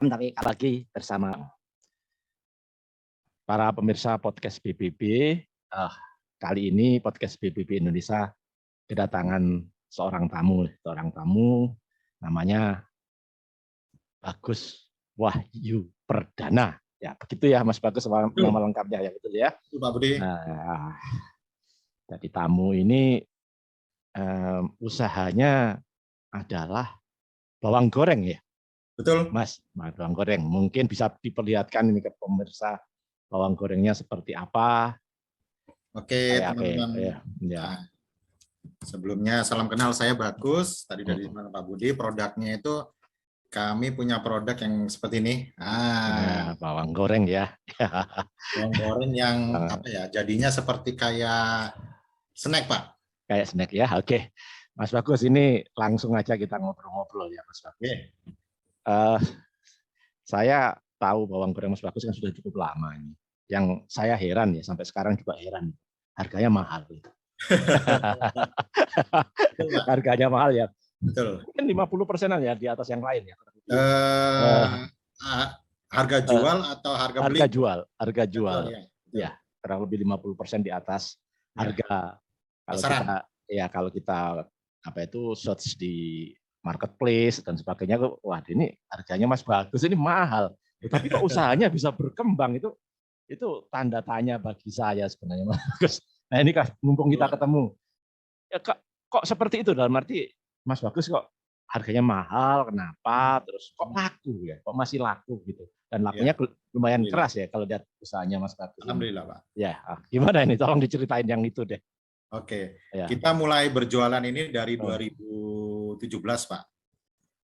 Tapi lagi bersama para pemirsa podcast BBB. Kali ini podcast BBB Indonesia kedatangan seorang tamu namanya Bagus Wahyu Perdana. Ya, begitu ya Mas Bagus nama lengkapnya ya, betul ya. Pak Budi. Nah, jadi tamu ini usahanya adalah bawang goreng ya. Betul. Mas, bawang goreng. Mungkin bisa diperlihatkan ini ke pemirsa bawang gorengnya seperti apa. Oke, teman-teman. Ya. Nah, sebelumnya salam kenal, saya Bagus. Tadi dari Pak Budi, produknya itu kami punya produk yang seperti ini. Ya, bawang goreng ya. Bawang goreng yang apa ya? Jadinya seperti kayak snack, Pak. Kayak snack ya. Oke. Mas Bagus, ini langsung aja kita ngobrol-ngobrol ya, Mas Bagus. Saya tahu bawang goreng Mas Bagus kan sudah cukup lama ini. Yang saya heran ya, sampai sekarang juga heran. Harganya mahal. Harganya mahal ya. Betul. Mungkin 50%-an ya di atas yang lain ya. Harga jual atau harga beli? Harga jual. Ya, kurang lebih 50% di atas harga. Kalau kita search di marketplace dan sebagainya, wah ini harganya Mas Bagus ini mahal. Tapi kok usahanya bisa berkembang, itu tanda tanya bagi saya sebenarnya, Mas Bagus. Nah ini kan mumpung kita ketemu, ya, kok seperti itu, dalam arti Mas Bagus kok harganya mahal, kenapa? Terus kok laku ya? Kok masih laku gitu? Dan lakunya lumayan keras ya kalau lihat usahanya Mas Bagus. Alhamdulillah, Pak. Ya, gimana ini? Tolong diceritain yang itu deh. Oke, kita mulai berjualan ini dari 2017, Pak.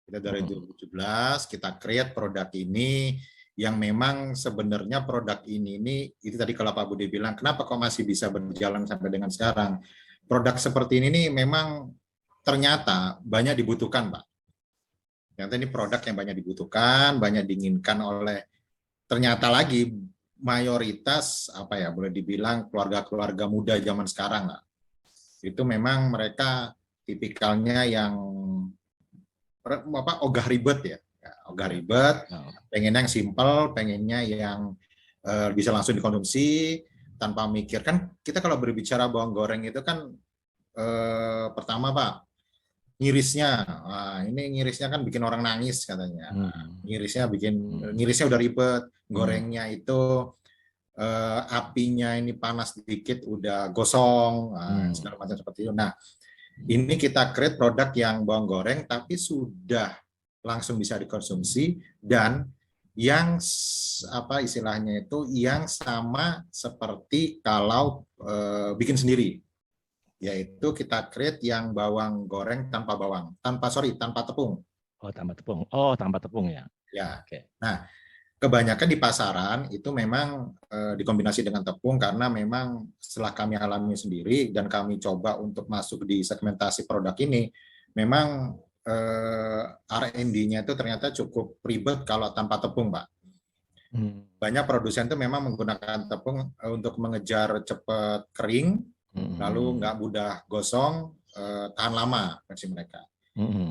Kita dari 2017, kita create produk ini yang memang sebenarnya produk ini itu tadi kalau Pak Budi bilang, kenapa kok masih bisa berjalan sampai dengan sekarang? Produk seperti ini nih memang ternyata banyak dibutuhkan, Pak. Ternyata ini produk yang banyak dibutuhkan, banyak diinginkan oleh, ternyata lagi mayoritas boleh dibilang keluarga-keluarga muda zaman sekarang lah. Itu memang mereka tipikalnya yang ogah ribet ya. Ogah ribet, pengen yang simple, pengennya yang bisa langsung dikonsumsi tanpa mikir. Kan kita kalau berbicara bawang goreng itu kan pertama Pak, ngirisnya. Nah, ini ngirisnya kan bikin orang nangis katanya. Ngirisnya udah ribet, gorengnya itu apinya ini panas sedikit udah gosong, segala macam seperti itu. Nah, ini kita create produk yang bawang goreng tapi sudah langsung bisa dikonsumsi dan yang istilahnya itu yang sama seperti kalau bikin sendiri, yaitu kita create yang bawang goreng tanpa tepung. Tanpa tepung ya. Ya. Okay. Nah, kebanyakan di pasaran itu memang dikombinasi dengan tepung karena memang setelah kami alami sendiri dan kami coba untuk masuk di segmentasi produk ini, memang R&D-nya itu ternyata cukup ribet kalau tanpa tepung, Pak. Banyak produsen itu memang menggunakan tepung untuk mengejar cepat kering, lalu nggak mudah gosong, tahan lama versi mereka.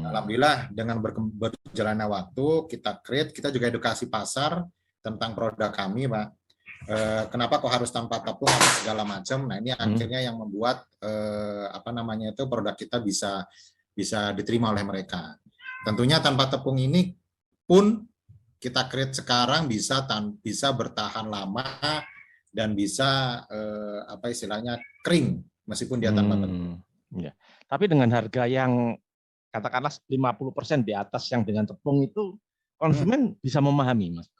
Alhamdulillah dengan berjalannya waktu kita juga edukasi pasar tentang produk kami, Pak. Kenapa kok harus tanpa tepung atau segala macam? Nah ini akhirnya yang membuat produk kita bisa diterima oleh mereka. Tentunya tanpa tepung ini pun kita create sekarang bisa bertahan lama dan bisa istilahnya kering meskipun dia tanpa tepung. Ya. Tapi dengan harga yang katakanlah 50% di atas yang dengan tepung itu konsumen bisa memahami, Mas.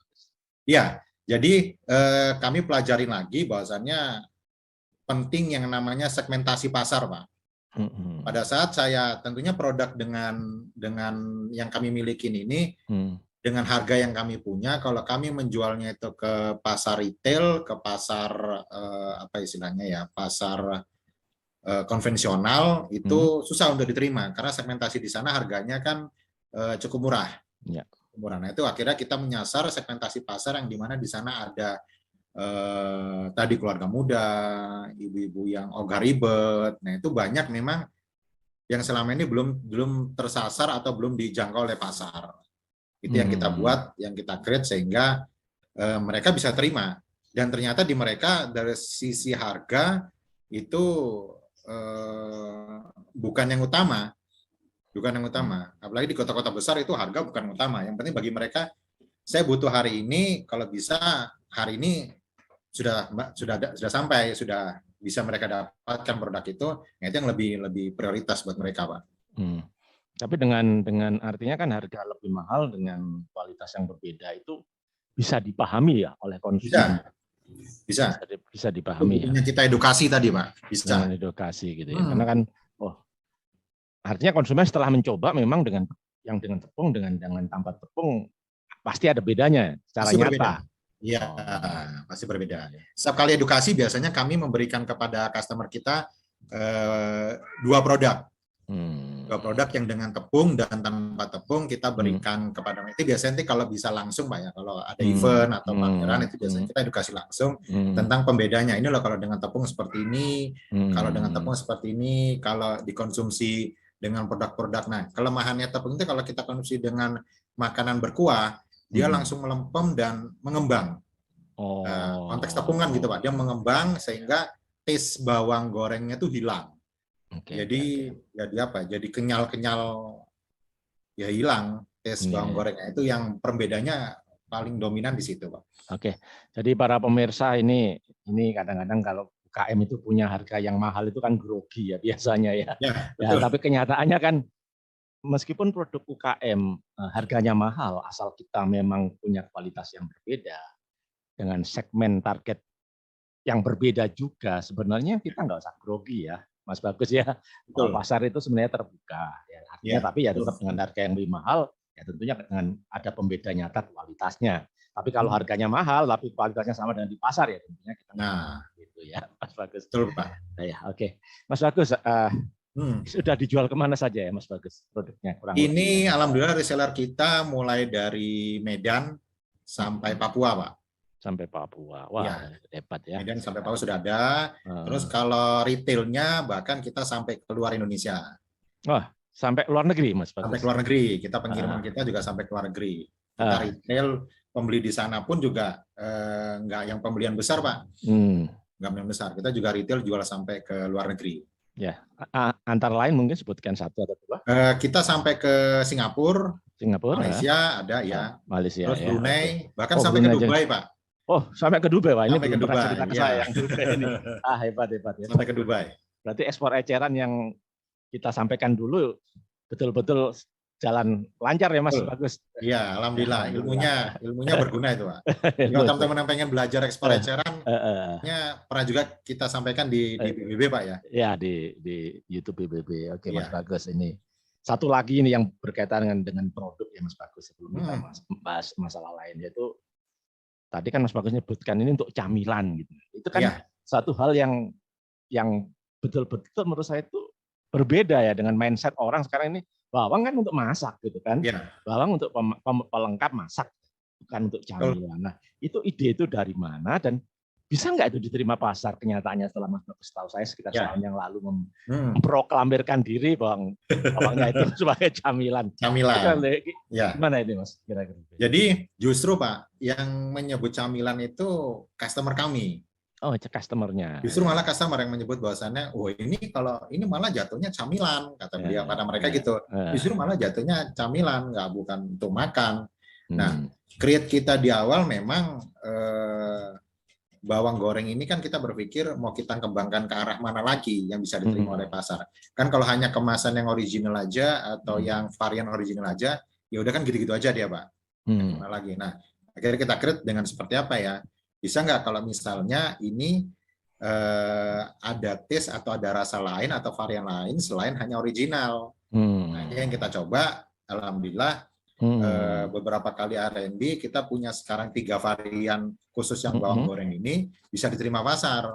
Iya, jadi kami pelajarin lagi bahwasannya penting yang namanya segmentasi pasar, Pak. Pada saat saya tentunya produk dengan yang kami miliki ini dengan harga yang kami punya, kalau kami menjualnya itu ke pasar retail, ke pasar pasar konvensional itu susah untuk diterima karena segmentasi di sana harganya kan cukup murah. Ya. Murah. Nah itu akhirnya kita menyasar segmentasi pasar yang dimana di sana ada tadi keluarga muda, ibu-ibu yang ogah ribet. Nah itu banyak memang yang selama ini belum tersasar atau belum dijangkau oleh pasar. Itu yang kita buat, yang kita create sehingga mereka bisa terima. Dan ternyata di mereka dari sisi harga itu bukan yang utama. Bukan yang utama. Apalagi di kota-kota besar itu harga bukan yang utama. Yang penting bagi mereka, saya butuh hari ini, kalau bisa hari ini sudah sampai, sudah bisa mereka dapatkan produk itu yang lebih prioritas buat mereka, Pak. Tapi dengan artinya kan harga lebih mahal dengan kualitas yang berbeda itu bisa dipahami ya oleh konsumen. Bisa dipahami ya. Kita edukasi tadi, Pak. Bisa. Dengan edukasi gitu ya. Karena kan artinya konsumen setelah mencoba memang dengan tepung dengan tanpa tepung pasti ada bedanya secara nyata. Iya, pasti berbeda. Setiap kali edukasi biasanya kami memberikan kepada customer kita 2 produk. 2 produk yang dengan tepung dan tanpa tepung kita berikan kepada mereka. Itu biasanya kalau bisa langsung, Pak ya. Kalau ada event atau pameran itu biasanya kita edukasi langsung tentang pembedanya. Ini loh kalau dengan tepung seperti ini, kalau dengan tepung seperti ini, kalau dikonsumsi dengan produk-produk. Nah, kelemahannya tepung itu kalau kita konsumsi dengan makanan berkuah, dia langsung melempem dan mengembang. Konteks tepungan gitu, Pak. Dia mengembang sehingga taste bawang gorengnya itu hilang. Jadi apa? Jadi kenyal-kenyal ya hilang. Taste bawang gorengnya itu yang perbedaannya paling dominan di situ, Pak. Oke. Jadi para pemirsa ini kadang-kadang kalau UKM itu punya harga yang mahal itu kan grogi ya biasanya ya. Tapi kenyataannya kan meskipun produk UKM harganya mahal, asal kita memang punya kualitas yang berbeda dengan segmen target yang berbeda juga, sebenarnya kita nggak usah grogi ya, Mas Bagus ya. Pasar itu sebenarnya terbuka, ya, artinya tapi ya tetap dengan harga yang lebih mahal, ya tentunya dengan ada pembeda nyata kualitasnya. Tapi kalau harganya mahal, tapi kualitasnya sama dengan di pasar ya tentunya kita gitu ya, Mas Bagus. Betul, Pak. Ya, oke. Mas Bagus, sudah dijual kemana saja ya Mas Bagus produknya? Ini alhamdulillah reseller kita mulai dari Medan sampai Papua, Pak. Sampai Papua, wah hebat ya. Medan sampai Papua sudah ada. Terus kalau retailnya bahkan kita sampai keluar Indonesia. Wah, sampai luar negeri Mas Bagus? Sampai keluar negeri. Kita pengiriman kita juga sampai keluar negeri. Kita retail, pembeli di sana pun juga nggak yang pembelian besar, Pak. Nggak pembelian besar. Kita juga retail jual sampai ke luar negeri. Ya, antara lain mungkin sebutkan 1 atau 2. Kita sampai ke Singapura, Malaysia ada ya. Malaysia. Terus Brunei, bahkan sampai ke Dubai, Pak. Oh, sampai ke Dubai, Pak. Ini sampai belum pernah cerita ke saya yang Dubai ini. Hebat. Sampai ke Dubai. Berarti ekspor eceran yang kita sampaikan dulu betul-betul jalan lancar ya Mas Bagus. Iya, alhamdulillah. Ilmunya berguna itu, Pak. Kalau teman-teman yang pengen belajar ekspor eceran, pernah juga kita sampaikan di BBB, Pak ya. Ya, di YouTube BBB. Oke, Mas Bagus ini. Satu lagi ini yang berkaitan dengan produk ya Mas Bagus sebelum kita bahas masalah lain, yaitu tadi kan Mas Bagus nyebutkan ini untuk camilan gitu. Itu kan satu hal yang betul-betul menurut saya itu berbeda ya dengan mindset orang sekarang ini. Bawang kan untuk masak gitu kan. Bawang untuk pelengkap masak, bukan untuk camilan. Nah, itu ide itu dari mana dan bisa nggak itu diterima pasar? Kenyataannya setelah Mas Bagus tahu saya sekitar tahun yang lalu memproklamirkan diri bawangnya itu sebagai camilan. Gimana ini Mas kira-kira? Jadi justru Pak yang menyebut camilan itu customer kami. Oh, customer-nya. Justru malah customer yang menyebut bahwasannya, ini malah jatuhnya camilan, kata beliau pada mereka gitu. Justru malah jatuhnya camilan, bukan untuk makan. Nah, create kita di awal memang bawang goreng ini kan kita berpikir mau kita kembangkan ke arah mana lagi yang bisa diterima oleh pasar. Kan kalau hanya kemasan yang original aja atau yang varian original aja, ya udah kan gitu-gitu aja dia, Pak. Mana lagi. Nah, akhirnya kita create dengan seperti apa ya? Bisa nggak kalau misalnya ini ada taste atau ada rasa lain atau varian lain selain hanya original. Nah, ini yang kita coba, alhamdulillah beberapa kali R&D kita punya sekarang 3 varian khusus yang bawang goreng ini bisa diterima pasar.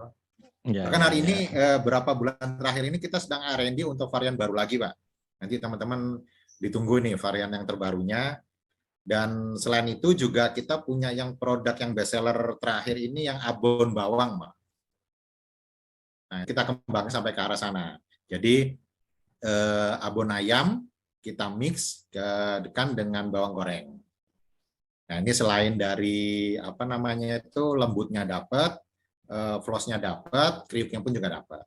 Bahkan hari ini berapa bulan terakhir ini kita sedang R&D untuk varian baru lagi, Pak. Nanti teman-teman ditunggu nih varian yang terbarunya. Dan selain itu juga kita punya yang produk yang best seller terakhir ini yang abon bawang, Pak. Nah, kita kembangkan sampai ke arah sana. Jadi abon ayam kita mix dengan bawang goreng. Nah, ini selain dari apa namanya itu lembutnya dapat, floss-nya dapat, kriuknya pun juga dapat.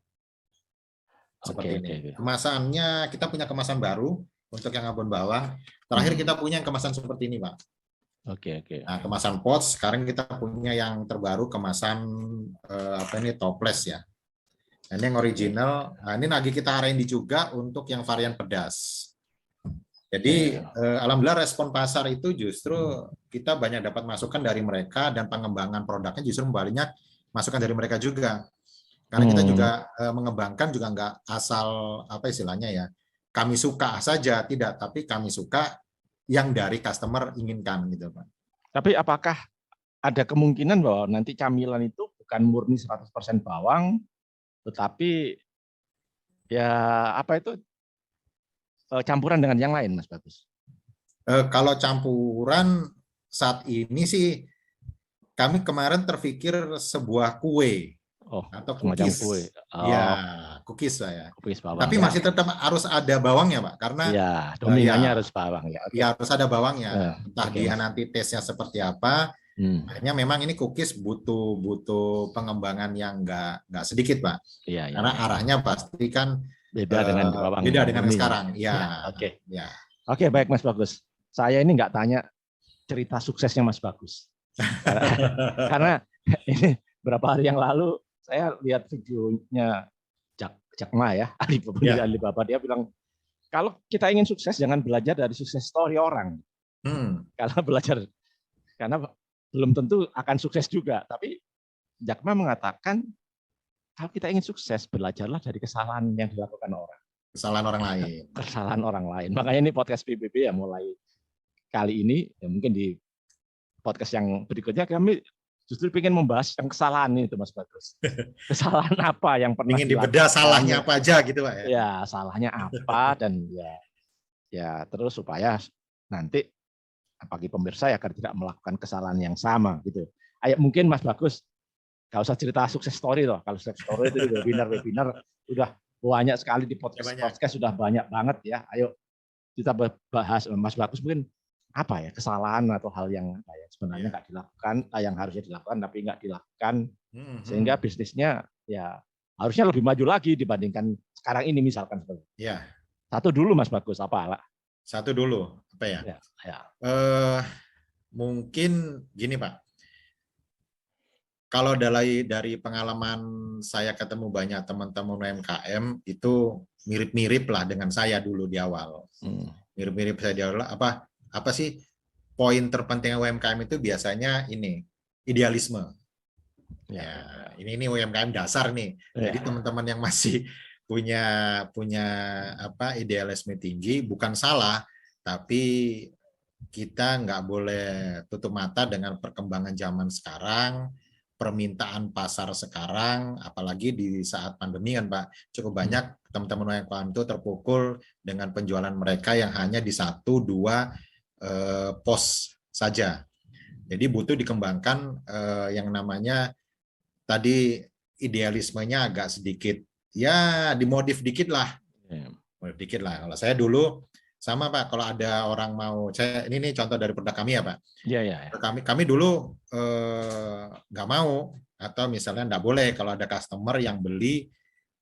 Seperti ini. Kemasannya kita punya kemasan baru untuk yang abon bawang. Terakhir kita punya yang kemasan seperti ini, Pak. Oke. Nah, kemasan pot, sekarang kita punya yang terbaru kemasan apa ini toples ya. Nah, ini yang original. Nah, ini lagi kita arahin juga untuk yang varian pedas. Jadi alhamdulillah respon pasar itu justru kita banyak dapat masukan dari mereka dan pengembangan produknya justru banyak masukan dari mereka juga. Karena kita juga mengembangkan juga nggak asal apa istilahnya ya. Kami suka saja tidak, tapi kami suka yang dari customer inginkan gitu, Pak. Tapi apakah ada kemungkinan bahwa nanti camilan itu bukan murni 100% bawang, tetapi ya apa itu campuran dengan yang lain, Mas Bagus? Kalau campuran saat ini sih kami kemarin terpikir sebuah kue. Atau cookies. Kue. Ya, cookies lah ya. Cookies bawang. Tapi masih tetap harus ada bawangnya, Pak, karena ya, dominannya harus bawang ya. Ya harus ada bawangnya. Entah dia nanti tesnya seperti apa. Hanya memang ini cookies butuh pengembangan yang nggak sedikit, Pak. Karena arahnya pasti kan beda dengan bawang. Beda dengan yang sekarang. Ya. Oke. Ya. Oke, baik Mas Bagus. Saya ini nggak tanya cerita suksesnya Mas Bagus. Karena ini beberapa hari yang lalu saya lihat videonya Jack Ma ya, Alibaba, dia bilang kalau kita ingin sukses jangan belajar dari sukses story orang. Kalau belajar karena belum tentu akan sukses juga, tapi Jack Ma mengatakan kalau kita ingin sukses belajarlah dari kesalahan yang dilakukan orang. Kesalahan orang lain. Kesalahan orang lain. Makanya ini podcast PBB ya mulai kali ini ya mungkin di podcast yang berikutnya kami justru ingin membahas yang kesalahan itu, Mas Bagus. Kesalahan apa yang pernah ingin dibedah salahnya apa aja gitu, Pak ya. Ya, salahnya apa dan ya terus supaya nanti bagi pemirsa ya agar tidak melakukan kesalahan yang sama gitu. Ayo mungkin Mas Bagus nggak usah cerita sukses story loh. Kalau sukses story itu webinar udah banyak sekali di podcast sudah banyak banget ya. Ayo kita bahas Mas Bagus mungkin apa ya kesalahan atau hal yang sebenarnya nggak dilakukan, yang harusnya dilakukan tapi nggak dilakukan, sehingga bisnisnya ya harusnya lebih maju lagi dibandingkan sekarang ini misalkan. Ya. Satu dulu Mas Bagus apa? Satu dulu apa ya? Mungkin gini Pak, kalau dari pengalaman saya ketemu banyak teman-teman UMKM itu mirip-mirip lah dengan saya dulu di awal. Mirip-mirip saya di awal apa sih poin terpenting UMKM itu biasanya ini idealisme. Ya, ini UMKM dasar nih. Jadi teman-teman yang masih punya apa idealisme tinggi bukan salah, tapi kita nggak boleh tutup mata dengan perkembangan zaman sekarang, permintaan pasar sekarang, apalagi di saat pandemi kan Pak, cukup banyak teman-teman UMKM itu terpukul dengan penjualan mereka yang hanya di 1-2 pos saja. Jadi butuh dikembangkan yang namanya tadi idealismenya agak sedikit ya dimodif dikit lah. Modif dikit lah. Kalau saya dulu sama Pak, kalau ada orang mau ini contoh dari produk kami ya Pak. Iya. Kami dulu nggak mau atau misalnya nggak boleh kalau ada customer yang beli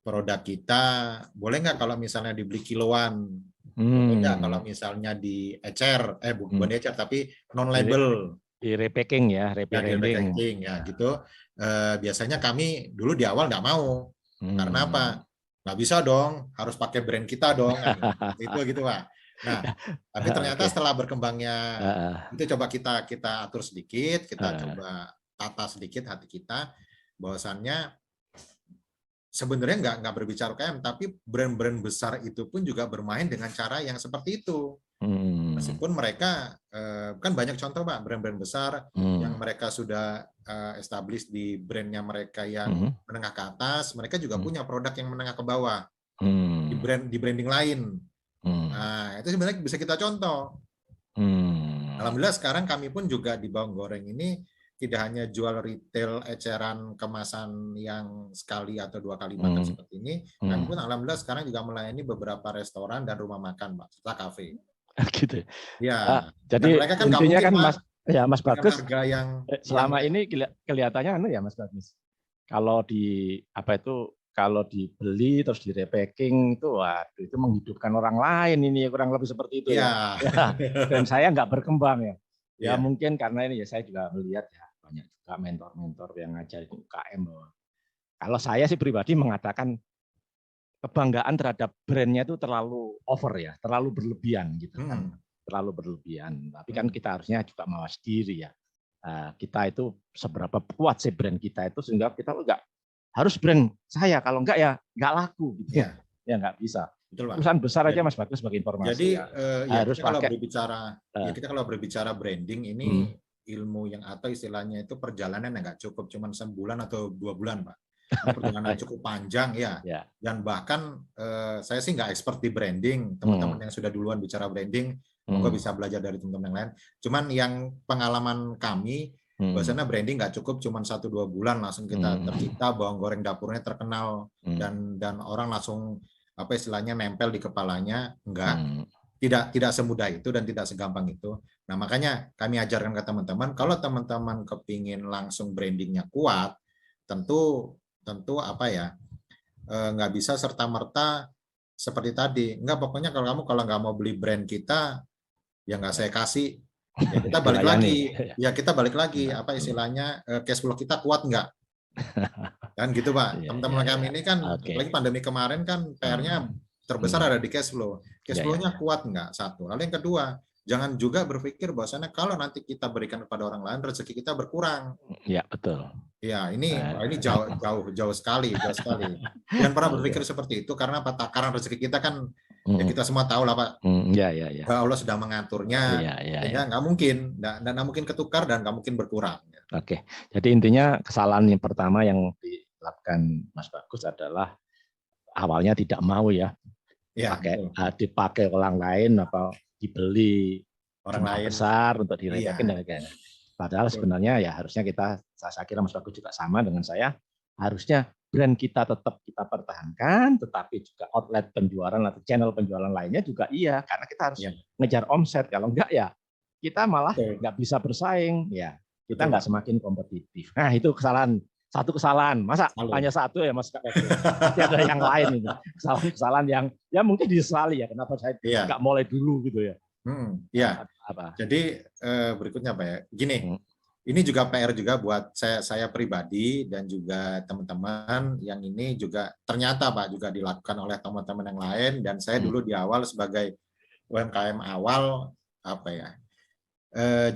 produk kita, boleh nggak kalau misalnya dibeli kiloan? Enggak, kalau misalnya di ecer, bukan ecer tapi non label, di repacking ya, repacking ya gitu. Biasanya kami dulu di awal nggak mau, karena apa? Nggak bisa dong, harus pakai brand kita dong, itu gitu Pak. Nah, tapi ternyata setelah berkembangnya itu coba kita atur sedikit, kita coba tata sedikit hati kita, bahwasannya sebenarnya nggak berbicara UMKM, tapi brand-brand besar itu pun juga bermain dengan cara yang seperti itu. Meskipun mereka kan banyak contoh Pak, brand-brand besar yang mereka sudah establish di brandnya mereka yang menengah ke atas, mereka juga punya produk yang menengah ke bawah di branding lain. Nah, itu sebenarnya bisa kita contoh. Alhamdulillah sekarang kami pun juga di Bawang Goreng ini tidak hanya jual retail eceran kemasan yang sekali atau 2 kali makan seperti ini, kami pun alhamdulillah sekarang juga melayani beberapa restoran dan rumah makan, Pak, serta kafe. Gitu. Ya. Jadi mereka kan intinya kan Ya, Mas dengan Bagus. harga yang selama ini kelihatannya ya Mas Bagus. Kalau kalau dibeli terus direpacking itu, waduh, itu menghidupkan orang lain ini kurang lebih seperti itu ya. ya. Dan saya nggak berkembang ya. Ya Ya. mungkin karena ini ya saya juga melihat ya banyak juga mentor-mentor yang ngajarin UKM bahwa kalau saya sih pribadi mengatakan kebanggaan terhadap brandnya itu terlalu over ya, terlalu berlebihan gitu kan, terlalu berlebihan. Tapi kan kita harusnya juga mawas diri ya. Kita itu seberapa kuat sih brand kita itu sehingga kita enggak harus brand saya, kalau enggak ya enggak laku gitu ya. Ya enggak bisa. Betul, Pak. Perusahaan besar aja Mas Bagus sebagai informasi. Jadi ya, harus kita kalau berbicara branding ini ilmu yang atau istilahnya itu perjalanan yang nggak cukup cuma sebulan atau 2 bulan, Pak. Ini perjalanan cukup panjang ya. Dan bahkan saya sih nggak expert di branding. Teman-teman yang sudah duluan bicara branding, monggo bisa belajar dari teman-teman yang lain. Cuman yang pengalaman kami, bahwasanya branding nggak cukup cuma 1-2 bulan langsung kita tercipta, bawang goreng dapurnya terkenal dan orang langsung apa istilahnya nempel di kepalanya. Enggak. Tidak semudah itu dan tidak segampang itu. Nah, makanya kami ajarkan ke teman-teman, kalau teman-teman kepingin langsung brandingnya kuat, tentu apa ya, nggak bisa serta-merta seperti tadi. Enggak, pokoknya kalau nggak mau beli brand kita, ya nggak saya kasih. Ya kita balik lagi. Ya kita balik lagi. Apa istilahnya, cash flow kita kuat nggak? Kan gitu, Pak. Teman-teman kami ini kan, apalagi pandemi kemarin kan PR-nya terbesar ada di cash flow. Cash flow-nya kuat nggak? Satu. Lalu yang kedua, jangan juga berpikir bahwasanya kalau nanti kita berikan kepada orang lain, rezeki kita berkurang. Iya, betul. Ya, ini jauh sekali. Jangan pernah berpikir seperti itu karena takaran rezeki kita kan ya kita semua tahu lah, Pak. Ya. Allah sudah mengaturnya, ya nggak mungkin, nggak mungkin ketukar dan nggak mungkin berkurang. Oke, jadi intinya kesalahan yang pertama yang dilakukan Mas Bagus adalah awalnya tidak mau ya, dipakai orang lain atau dibeli orang lain besar untuk direpacking dan lain-lain. Padahal sebenarnya ya harusnya saya kira Mas Bagus juga sama dengan saya, harusnya brand kita tetap kita pertahankan, tetapi juga outlet penjualan atau channel penjualan lainnya juga iya, karena kita harus ngejar omset. Kalau enggak ya kita malah nggak bisa bersaing, ya kita nggak semakin kompetitif. Nah itu satu kesalahan. Masa hanya satu ya Mas? Pasti ada yang lain ini. Kesalahan yang ya mungkin disesali ya, kenapa saya nggak mulai dulu gitu ya. Jadi berikutnya Pak ya, gini, ini juga PR juga buat saya pribadi dan juga teman-teman yang ini juga ternyata Pak juga dilakukan oleh teman-teman yang lain, dan saya dulu di awal sebagai UMKM awal apa ya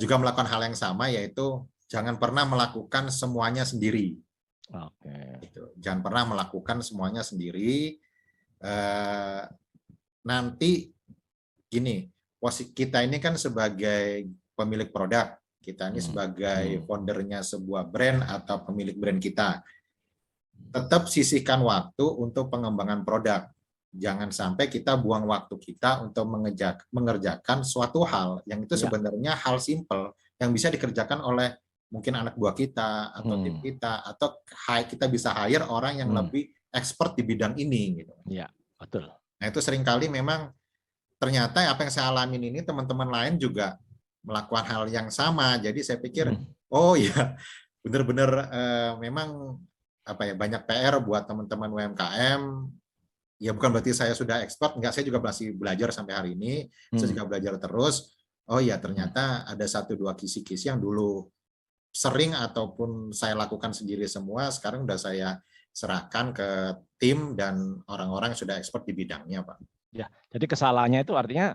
juga melakukan hal yang sama, yaitu jangan pernah melakukan semuanya sendiri. Jangan pernah melakukan semuanya sendiri. Nanti gini, posisi kita ini kan sebagai pemilik produk, kita ini sebagai foundernya sebuah brand atau pemilik brand kita, tetap sisihkan waktu untuk pengembangan produk. Jangan sampai kita buang waktu kita untuk mengerjakan suatu hal yang itu sebenarnya hal simple yang bisa dikerjakan oleh mungkin anak buah kita atau tim kita, atau kita bisa hire orang yang lebih expert di bidang ini gitu. Iya, betul. Nah, itu seringkali memang ternyata apa yang saya alamin ini teman-teman lain juga melakukan hal yang sama. Jadi saya pikir, oh ya, benar-benar memang apa ya, banyak PR buat teman-teman UMKM. Ya bukan berarti saya sudah expert, enggak, saya juga masih belajar sampai hari ini. Saya juga belajar terus. Oh ya, ternyata ada 1-2 kisi-kisi yang dulu sering ataupun saya lakukan sendiri semua, sekarang udah saya serahkan ke tim dan orang-orang yang sudah expert di bidangnya, Pak. Ya, jadi kesalahannya itu artinya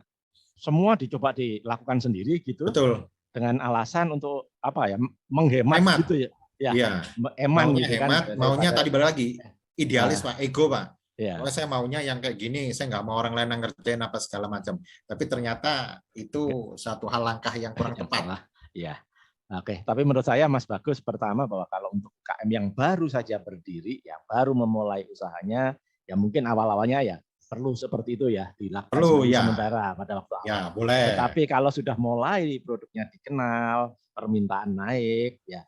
semua dicoba dilakukan sendiri gitu. Betul. Dengan alasan untuk apa ya, menghemat gitu ya. Ya, maunya gitu hemat, kan. Maunya tadi balik lagi idealis Pak, ego Pak. Kalau saya maunya yang kayak gini, saya nggak mau orang lain yang ngerjain apa segala macam. Tapi ternyata itu satu hal langkah yang kurang tepat. Iya. Oke, tapi menurut saya Mas Bagus, pertama bahwa kalau untuk UKM yang baru saja berdiri, yang baru memulai usahanya, ya mungkin awal-awalnya ya perlu seperti itu ya, dilakukan sementara pada waktu awal. Ya, boleh. Tetapi kalau sudah mulai produknya dikenal, permintaan naik, ya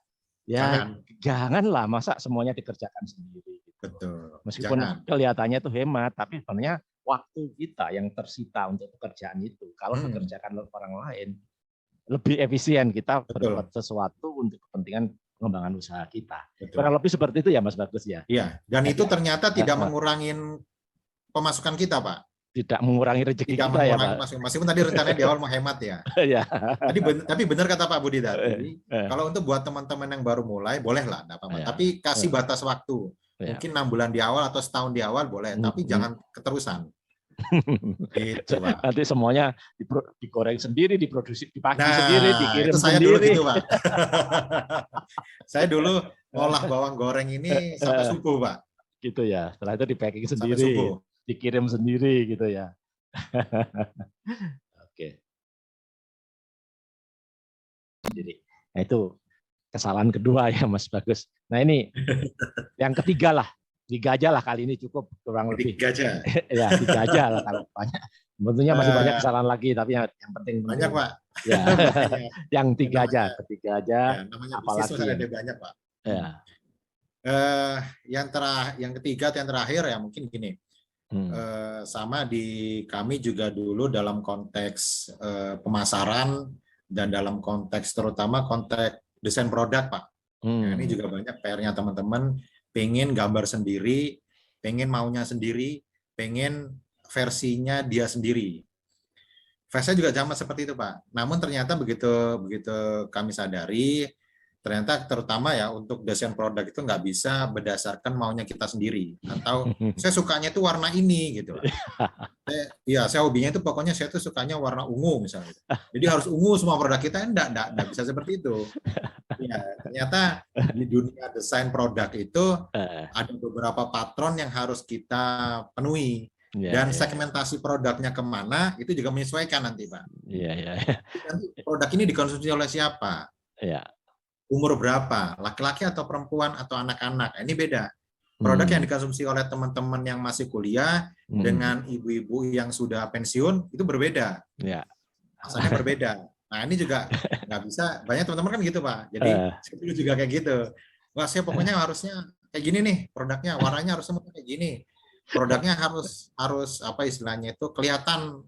janganlah masa semuanya dikerjakan sendiri. Betul. Meskipun kelihatannya itu hemat, tapi sebenarnya waktu kita yang tersita untuk pekerjaan itu, kalau dikerjakan oleh orang lain, lebih efisien kita berbuat sesuatu untuk kepentingan pengembangan usaha kita. Betul. Kurang lebih seperti itu ya Mas Bagus ya. Iya, dan itu ternyata tidak mengurangin pemasukan kita, Pak. Tidak mengurangi rezeki tidak kita ya Pak. Meskipun tadi rencananya di awal menghemat ya. Ya. Tapi benar kata Pak Budi tadi, kalau untuk buat teman-teman yang baru mulai, bolehlah, enggak apa-apa. Tapi kasih batas waktu. Mungkin 6 bulan di awal atau setahun di awal boleh, tapi jangan keterusan. Gitu, Pak. Nanti semuanya digoreng sendiri, diproduksi, dipaki sendiri, dikirim itu saya sendiri. Dulu gitu, Pak. Saya dulu ngolah bawang goreng ini sampai subuh, Pak. Gitu ya. Setelah itu di-packing sendiri, dikirim sendiri gitu ya. Oke. Jadi, nah itu kesalahan kedua ya Mas Bagus. Nah ini yang ketiga lah. 3 aja lah kali ini cukup, kurang lebih. 3 aja. Ya 3 aja lah kalau banyak. Tentunya masih banyak kesalahan lagi, tapi yang penting banyak Pak. Ya. Yang 3 aja, ketiga aja. Ya, namanya apalagi bisnis ada banyak Pak. Ya. Yang ketiga atau yang terakhir ya mungkin gini. Sama di kami juga dulu dalam konteks pemasaran dan dalam konteks terutama konteks desain produk Pak. Nah, ini juga banyak PR-nya teman-teman. Pengen gambar sendiri, pengen maunya sendiri, pengen versinya dia sendiri. Saya juga sama seperti itu Pak. Namun ternyata begitu kami sadari, ternyata terutama ya untuk desain produk itu nggak bisa berdasarkan maunya kita sendiri. Atau saya sukanya itu warna ini gitu. Saya hobinya itu pokoknya saya tuh sukanya warna ungu misalnya. Jadi harus ungu semua produk kita, enggak bisa seperti itu. Ya, ternyata di dunia desain produk itu ada beberapa patron yang harus kita penuhi. Dan segmentasi produknya kemana itu juga menyesuaikan nanti Pak. Nanti produk ini dikonsumsi oleh siapa? Umur berapa? Laki-laki atau perempuan atau anak-anak? Ini beda. Produk yang dikonsumsi oleh teman-teman yang masih kuliah dengan ibu-ibu yang sudah pensiun itu berbeda. Rasanya berbeda. Nah ini juga nggak bisa, banyak teman-teman kan gitu Pak. Jadi saya juga kayak gitu. Wah saya pokoknya harusnya kayak gini nih produknya, warnanya harus semua kayak gini. Produknya harus apa istilahnya itu kelihatan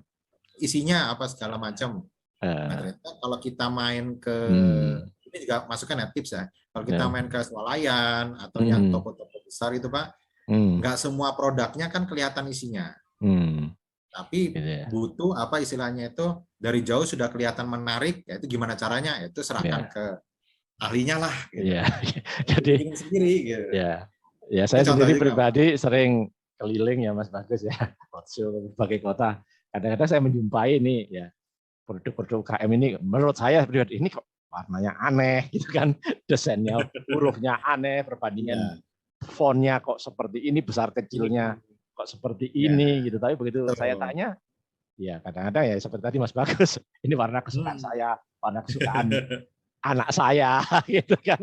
isinya apa segala macam. Nah, ternyata kalau kita main ke ini juga masukan ya tips ya. Kalau kita main ke swalayan atau yang toko-toko besar itu Pak, nggak semua produknya kan kelihatan isinya. Tapi butuh apa istilahnya itu dari jauh sudah kelihatan menarik, ya itu gimana caranya? Itu serahkan ke ahlinya lah. Gitu. Jadi sendiri. Gitu. Ya saya sendiri pribadi sering keliling ya Mas Bagus ya, roadshow ke berbagai kota. Kadang-kadang saya menjumpai ini ya produk-produk UKM ini, menurut saya pribadi ini kok warnanya aneh gitu kan, desainnya hurufnya aneh, perbandingan fontnya kok seperti ini, besar kecilnya kok seperti ini gitu. Tapi begitu saya tanya, ya kadang-kadang ya seperti tadi Mas Bagus, ini warna kesukaan saya, warna kesukaan anak saya gitu kan.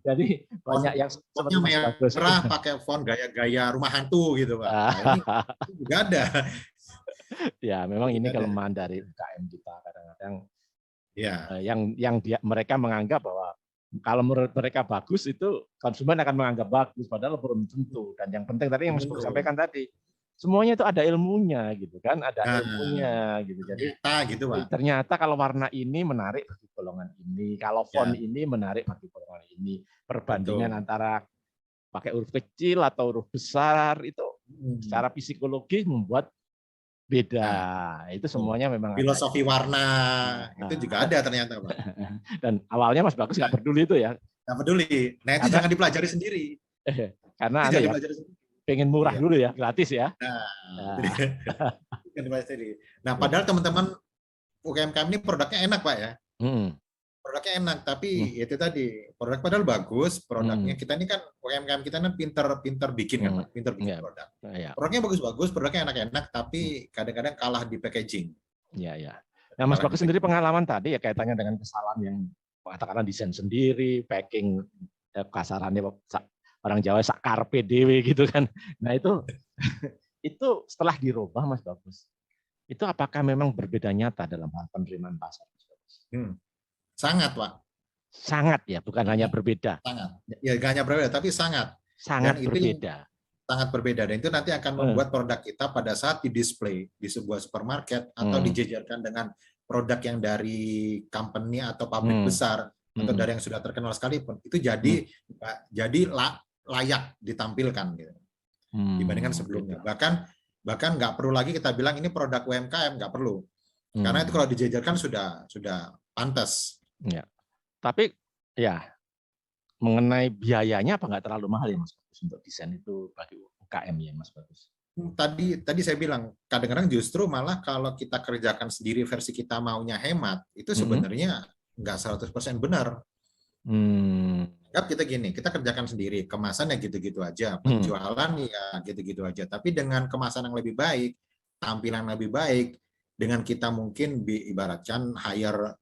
Jadi banyak yang seperti Mas Bagus. Merah pakai font gaya-gaya rumah hantu gitu Pak. Nah, ini juga ada. Ya memang ini kelemahan dari UKM kita kadang-kadang. Mereka menganggap bahwa kalau menurut mereka bagus itu konsumen akan menganggap bagus, padahal belum tentu. Dan yang penting tadi yang Mas sampaikan tadi, semuanya itu ada ilmunya gitu kan, ada ilmunya gitu. Jadi gitu, Pak. Ternyata kalau warna ini menarik bagi golongan ini, kalau font ini menarik bagi golongan ini. Perbandingan antara pakai huruf kecil atau huruf besar itu secara psikologi membuat beda. Itu semuanya memang filosofi warna itu juga ada ternyata Pak. Dan awalnya Mas Bagus nggak peduli itu ya. Nggak peduli. Nah itu jangan dipelajari sendiri. Karena ada ya, pengen murah dulu ya, gratis ya. Nah padahal teman-teman UMKM ini produknya enak Pak ya. Produknya enak, tapi itu tadi produk padahal bagus, produknya kita ini kan UMKM kita kan pinter bikin kan, pinter bikin produk. Produknya bagus-bagus, produknya enak-enak, tapi kadang-kadang kalah di packaging. Nah Mas Bagus sendiri pengalaman tadi ya kaitannya dengan kesalahan yang katakanlah desain sendiri, packing kasarannya orang Jawa sakar PDW gitu kan. Nah itu setelah dirubah Mas Bagus, itu apakah memang berbeda nyata dalam hal penerimaan pasar? Sangat, Pak. Sangat ya, bukan hanya berbeda. Sangat. Ya, nggak hanya berbeda, tapi sangat. Sangat berbeda. Sangat berbeda. Dan itu nanti akan membuat produk kita pada saat di display di sebuah supermarket atau dijejerkan dengan produk yang dari company atau pabrik besar atau dari yang sudah terkenal sekalipun itu jadi layak ditampilkan gitu dibandingkan sebelumnya. Bahkan nggak perlu lagi kita bilang ini produk UMKM, nggak perlu, karena itu kalau dijajarkan sudah pantas. Ya. Tapi ya mengenai biayanya apa nggak terlalu mahal ya Mas Bagus untuk desain itu bagi UMKM ya Mas Bagus? Tadi saya bilang kadang-kadang justru malah kalau kita kerjakan sendiri versi kita maunya hemat itu sebenarnya nggak 100% benar. Kita gini, kita kerjakan sendiri, kemasan ya gitu-gitu aja, penjualan ya gitu-gitu aja. Tapi dengan kemasan yang lebih baik, tampilan lebih baik, dengan kita mungkin ibaratkan hire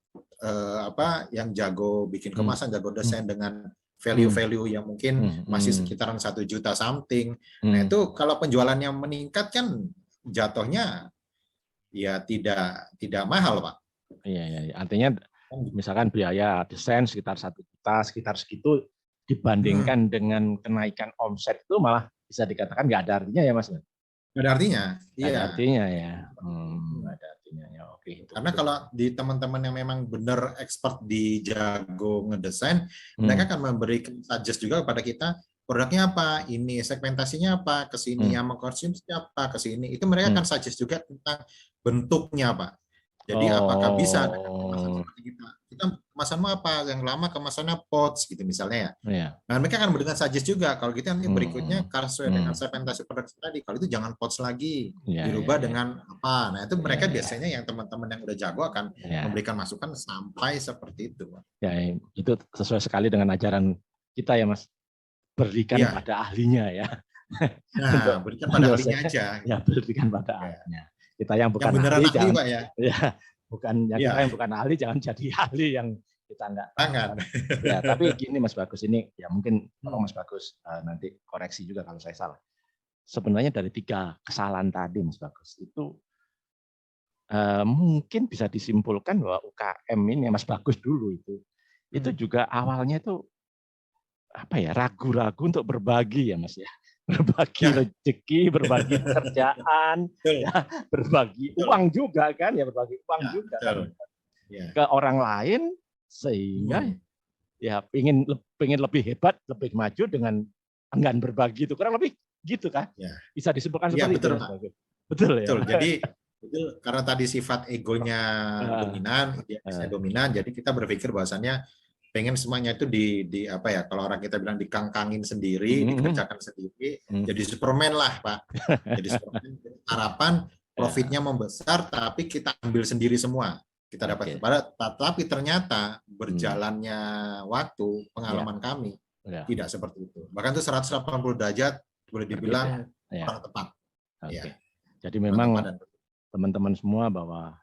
yang jago bikin kemasan, jago desain dengan value-value yang mungkin masih sekitaran 1 juta something. Nah itu kalau penjualannya meningkat kan jatuhnya ya tidak mahal Pak. Iya. Artinya misalkan biaya desain sekitar 1 juta, sekitar segitu dibandingkan dengan kenaikan omset itu malah bisa dikatakan nggak ada artinya ya Mas? Nggak ada artinya. Nggak ada artinya ya. Nggak ada artinya ya. Oke. Karena kalau di teman-teman yang memang benar expert di jago ngedesain, mereka akan memberikan suggest juga kepada kita produknya apa, ini segmentasinya apa, kesini yang mengkonsumsi apa, kesini. Itu mereka akan suggest juga tentang bentuknya Pak. Jadi apakah bisa kemasan seperti kita kemasanmu apa, yang lama kemasannya pots gitu misalnya ya. Nah mereka akan memberikan suggest juga kalau gitu nanti berikutnya kalau sesuai dengan segmentasi produk tadi, kalau itu jangan pots lagi, dirubah dengan apa. Nah itu mereka biasanya yang teman-teman yang udah jago akan memberikan masukan sampai seperti itu. Ya itu sesuai sekali dengan ajaran kita ya Mas, berikan pada ahlinya ya. Nah berikan pada ahlinya aja. Ya berikan pada ahlinya. Kita yang bukan ahli, jangan, Pak, ya bukan yang bukan ahli jangan jadi ahli yang kita enggak. Ya, tapi gini Mas Bagus, ini ya mungkin Mas Bagus nanti koreksi juga kalau saya salah. Sebenarnya dari 3 kesalahan tadi Mas Bagus itu mungkin bisa disimpulkan bahwa UKM ini Mas Bagus dulu itu juga awalnya itu apa ya, ragu-ragu untuk berbagi ya Mas ya. Berbagi rezeki, berbagi pekerjaan, ya, berbagi uang juga kan, ya berbagi uang juga kan, ke orang lain sehingga ya pengen lebih hebat, lebih maju dengan enggan berbagi itu kurang lebih gitu kan? Bisa disebutkan seperti itu. Betul ya. Betul. Jadi itu karena tadi sifat egonya dominan, jadi kita berpikir bahwasannya pengen semuanya itu di apa ya, kalau orang kita bilang dikangkangin sendiri, dikerjakan sendiri, jadi Superman lah Pak. Jadi Superman, harapan profitnya membesar tapi kita ambil sendiri semua, kita dapat tapi ternyata berjalannya waktu, pengalaman kami tidak seperti itu, bahkan itu 180 derajat boleh dibilang kurang tepat. Jadi memang teman-teman semua bahwa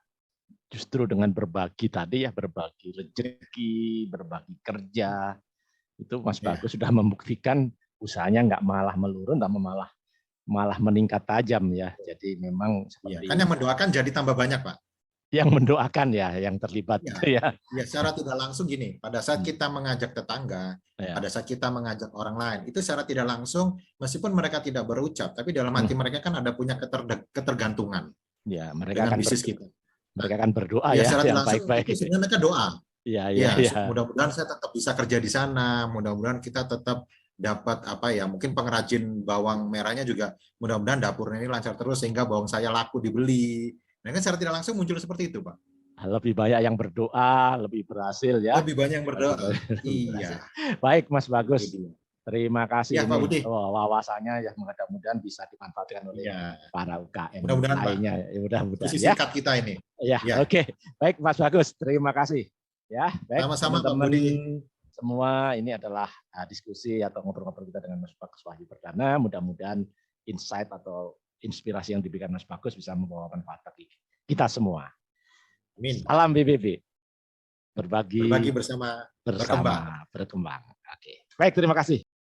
justru dengan berbagi tadi ya, berbagi rezeki, berbagi kerja, itu Mas Bagus sudah membuktikan usahanya nggak malah menurun, tapi malah meningkat tajam ya. Jadi memang seperti kan yang mendoakan jadi tambah banyak Pak. Yang mendoakan ya, yang terlibat ya. Ya secara tidak langsung gini, pada saat kita mengajak tetangga, pada saat kita mengajak orang lain, itu secara tidak langsung meskipun mereka tidak berucap, tapi dalam hati mereka kan ada punya ketergantungan. Ya, mereka akan bisnis kita. Mereka akan berdoa ya yang baik-baik. Sebenarnya mereka doa. Iya. Mudah-mudahan saya tetap bisa kerja di sana. Mudah-mudahan kita tetap dapat apa ya? Mungkin pengrajin bawang merahnya juga. Mudah-mudahan dapurnya ini lancar terus sehingga bawang saya laku dibeli. Nah kan secara tidak langsung muncul seperti itu Pak. Lebih banyak yang berdoa, lebih berhasil ya. Lebih banyak yang berdoa. Iya. Baik Mas Bagus. Terima kasih Pak Budi. Wawasannya yang mudah-mudahan bisa dimanfaatkan oleh para UKM lainnya. Mudah-mudahan ya. Singkat kita ini. Ya. Oke. Baik Mas Bagus, terima kasih. Ya, baik. Sama-sama Pak Budi. Semua ini adalah diskusi atau ngobrol-ngobrol kita dengan Mas Bagus Wahyu Perdana. Mudah-mudahan insight atau inspirasi yang diberikan Mas Bagus bisa membawa manfaat bagi kita semua. Amin. Salam BBB. Berbagi bersama berkembang. Oke. Baik, terima kasih.